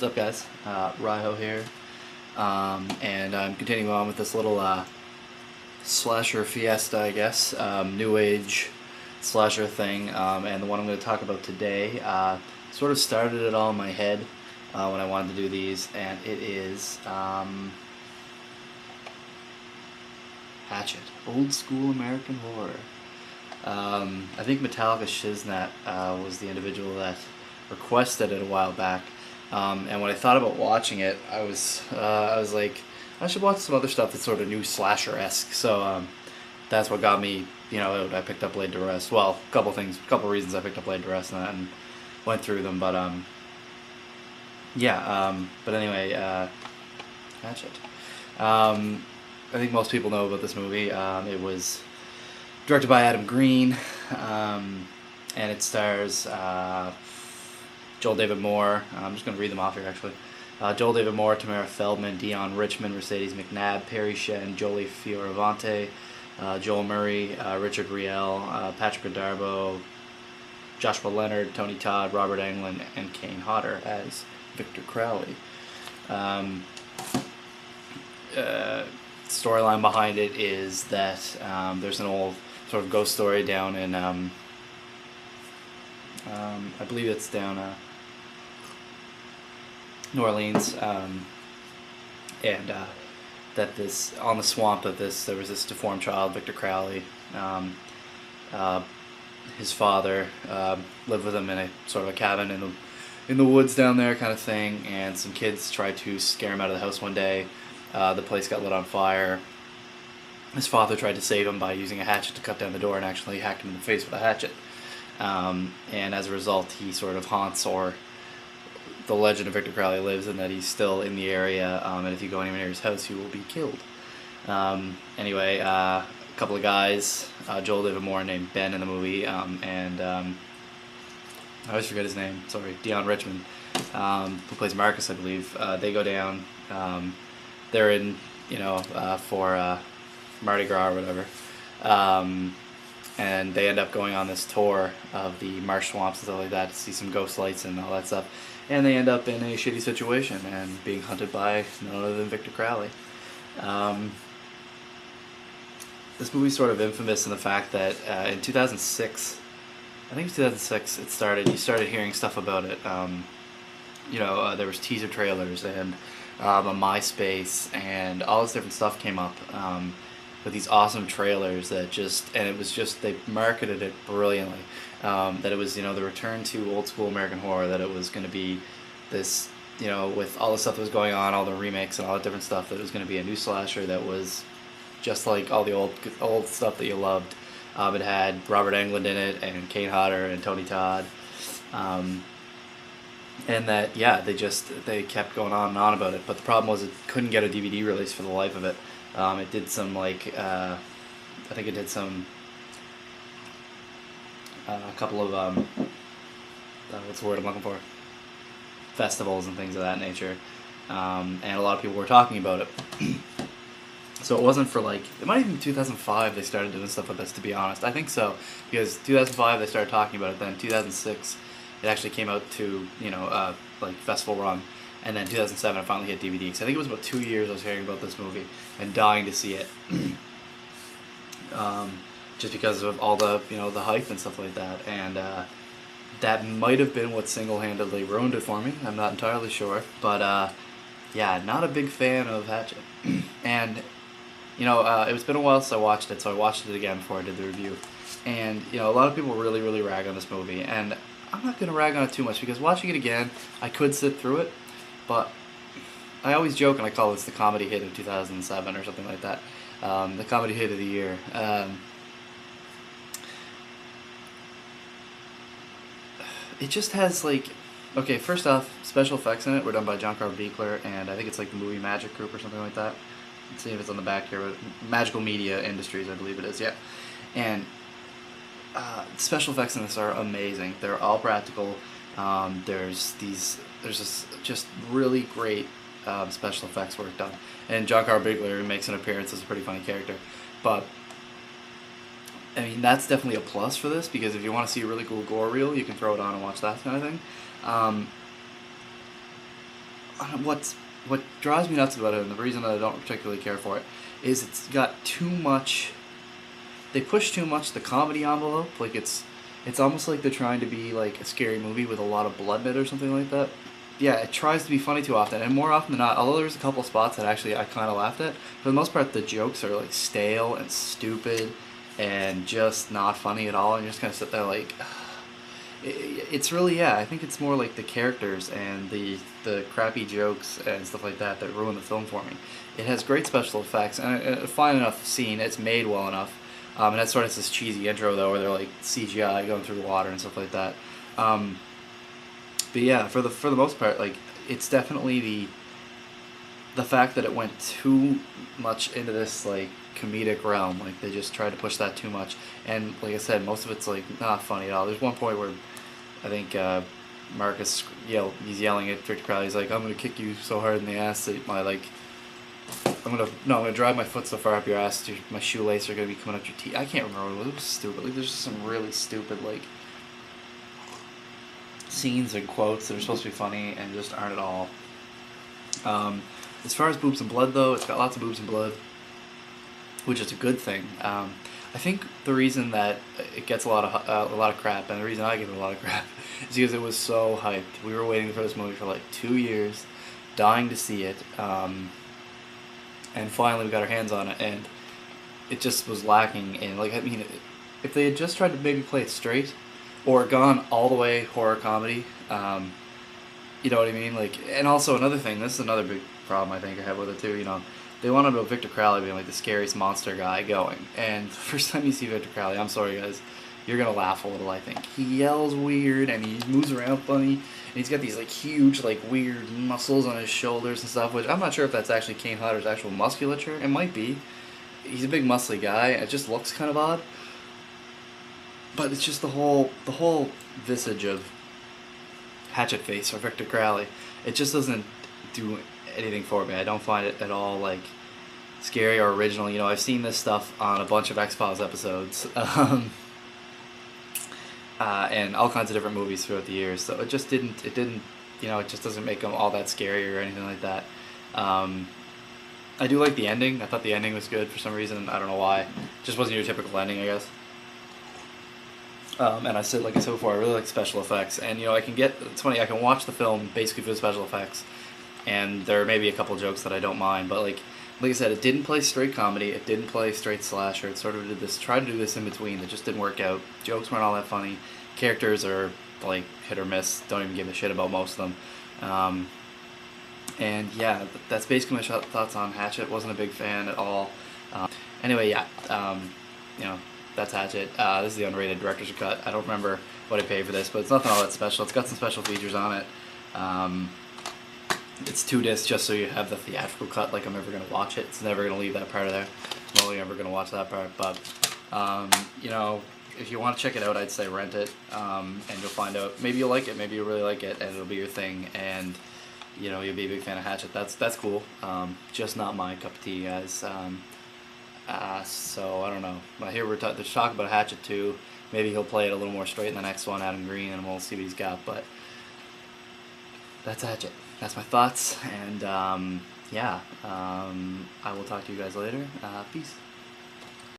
What's up, guys? Raiho here, and I'm continuing on with this little slasher fiesta, I guess, new age slasher thing, and the one I'm going to talk about today sort of started it all in my head when I wanted to do these, and it is Hatchet, old school American horror. I think Metallica Shiznat was the individual that requested it a while back. And when I thought about watching it, I was like, I should watch some other stuff that's sort of new slasher-esque. So that's what got me, I picked up Laid to Rest. Well, a couple reasons I picked up Laid to Rest and went through them. But but anyway, Hatchet. I think most people know about this movie. It was directed by Adam Green, and it stars Joel David Moore. I'm just going to read them off here, actually. Joel David Moore, Tamara Feldman, Dion Richmond, Mercedes McNabb, Perry Shen, Jolie Fioravante, Joel Murray, Richard Riel, Patrick Darbo, Joshua Leonard, Tony Todd, Robert Englund, and Kane Hodder as Victor Crowley. Storyline behind it is that there's an old sort of ghost story down in I believe it's down New Orleans, and that this on the swamp of this there was this deformed child, Victor Crowley. His father lived with him in a sort of a cabin in the woods down there, kind of thing. And some kids tried to scare him out of the house one day. The place got lit on fire. His father tried to save him by using a hatchet to cut down the door and actually hacked him in the face with a hatchet. And as a result, he sort of haunts, or the legend of Victor Crowley lives in that he's still in the area, and if you go anywhere near his house, you will be killed. Anyway, a couple of guys, Joel David Moore named Ben in the movie, and I always forget his name, sorry, Dion Richmond, who plays Marcus, I believe. They go down, they're in, for Mardi Gras or whatever. And they end up going on this tour of the marsh swamps and stuff like that to see some ghost lights and all that stuff. And they end up in a shitty situation and being hunted by none other than Victor Crowley. This movie's sort of infamous in the fact that in 2006, I think it was 2006, you started hearing stuff about it. There was teaser trailers and a MySpace and all this different stuff came up. With these awesome trailers that they marketed it brilliantly, that it was, the return to old school American horror, that it was going to be this, with all the stuff that was going on, all the remakes and all that different stuff, that it was going to be a new slasher that was just like all the old stuff that you loved. It had Robert Englund in it, and Kane Hodder, and Tony Todd, and that, they kept going on and on about it, but the problem was it couldn't get a DVD release for the life of it. It did some, a couple of, what's the word I'm looking for? Festivals and things of that nature. And a lot of people were talking about it. So it wasn't for it might even be 2005 they started doing stuff with this, to be honest. I think so, because 2005 they started talking about it, then 2006 it actually came out to, festival run. And then 2007 I finally hit DVD, because I think it was about 2 years I was hearing about this movie and dying to see it. Just because of all the, the hype and stuff like that. And that might have been what single-handedly ruined it for me. I'm not entirely sure. But, not a big fan of Hatchet. And, it's been a while since I watched it, so I watched it again before I did the review. And, a lot of people really, really rag on this movie. And I'm not going to rag on it too much, because watching it again, I could sit through it. But I always joke and I call this the comedy hit of 2007 or something like that. The comedy hit of the year. It just has okay, first off, special effects in it were done by John Carl Buechler, and I think it's the Movie Magic Group or something like that. Let's see if it's on the back here. But Magical Media Industries, I believe it is, yeah. And special effects in this are amazing. They're all practical. There's this just really great special effects work done, and John Carl Buechler makes an appearance as a pretty funny character. But I mean, that's definitely a plus for this, because if you want to see a really cool gore reel, you can throw it on and watch that kind of thing. what drives me nuts about it, and the reason that I don't particularly care for it, is it's got too much. They push too much the comedy envelope. Like it's almost like they're trying to be like a scary movie with a lot of blood in it or something like that. Yeah, it tries to be funny too often, and more often than not, although there's a couple of spots that actually I kind of laughed at, for the most part the jokes are like stale and stupid, and just not funny at all, and you just kind of sit there like, it's really, yeah, I think it's more like the characters and the crappy jokes and stuff like that that ruin the film for me. It has great special effects and a fine enough scene. It's made well enough, and that sort of this cheesy intro though, where they're like CGI going through water and stuff like that. But yeah, for the most part, like it's definitely the fact that it went too much into this like comedic realm. Like they just tried to push that too much, and like I said, most of it's like not funny at all. There's one point where I think Marcus he's yelling at Victor Crowley. He's like, "I'm gonna kick you so hard in the ass that I'm gonna drive my foot so far up your ass, my shoelace are gonna be coming up your teeth." I can't remember what it was. It was stupid. Like there's just some really stupid like scenes and quotes that are supposed to be funny and just aren't at all. As far as boobs and blood though, it's got lots of boobs and blood, which is a good thing. I think the reason that it gets a lot of crap, and the reason I give it a lot of crap, is because it was so hyped. We were waiting for this movie for like 2 years, dying to see it, and finally we got our hands on it, and it just was lacking in, like, I mean, if they had just tried to maybe play it straight, or gone all the way horror comedy, you know what I mean? Like, and also another thing, this is another big problem I think I have with it too, you know, they wanted about Victor Crowley being like the scariest monster guy going, and the first time you see Victor Crowley, I'm sorry guys, you're gonna laugh a little, I think. He yells weird, and he moves around funny, and he's got these like huge, like weird muscles on his shoulders and stuff, which I'm not sure if that's actually Kane Hodder's actual musculature. It might be. He's a big muscly guy, it just looks kind of odd. But it's just the whole visage of Hatchet Face or Victor Crowley. It just doesn't do anything for me. I don't find it at all like scary or original. You know, I've seen this stuff on a bunch of X-Files episodes, and all kinds of different movies throughout the years. So it just didn't. You know, it just doesn't make them all that scary or anything like that. I do like the ending. I thought the ending was good for some reason. I don't know why. It just wasn't your typical ending, I guess. And like I said before, I really like special effects, and you know, it's funny, I can watch the film basically for the special effects, and there may be a couple jokes that I don't mind, but like I said, it didn't play straight comedy, it didn't play straight slasher, it sort of tried to do this in between, that just didn't work out. Jokes weren't all that funny, characters are like hit or miss, don't even give a shit about most of them, and yeah, that's basically my thoughts on Hatchet. Wasn't a big fan at all. Anyway, yeah, you know, that's Hatchet. This is the unrated director's cut. I don't remember what I paid for this, but it's nothing all that special. It's got some special features on it. It's 2 discs just so you have the theatrical cut, like I'm ever going to watch it. It's never going to leave that part of there. I'm only ever going to watch that part. But, you know, if you want to check it out, I'd say rent it, and you'll find out. Maybe you'll like it, maybe you'll really like it, and it'll be your thing, and, you know, you'll be a big fan of Hatchet. That's cool. Just not my cup of tea, guys. So I don't know. But here there's talk about Hatchet 2. Maybe he'll play it a little more straight in the next one, Adam Green, and we'll see what he's got. But that's Hatchet. That's my thoughts, and yeah, I will talk to you guys later. Peace.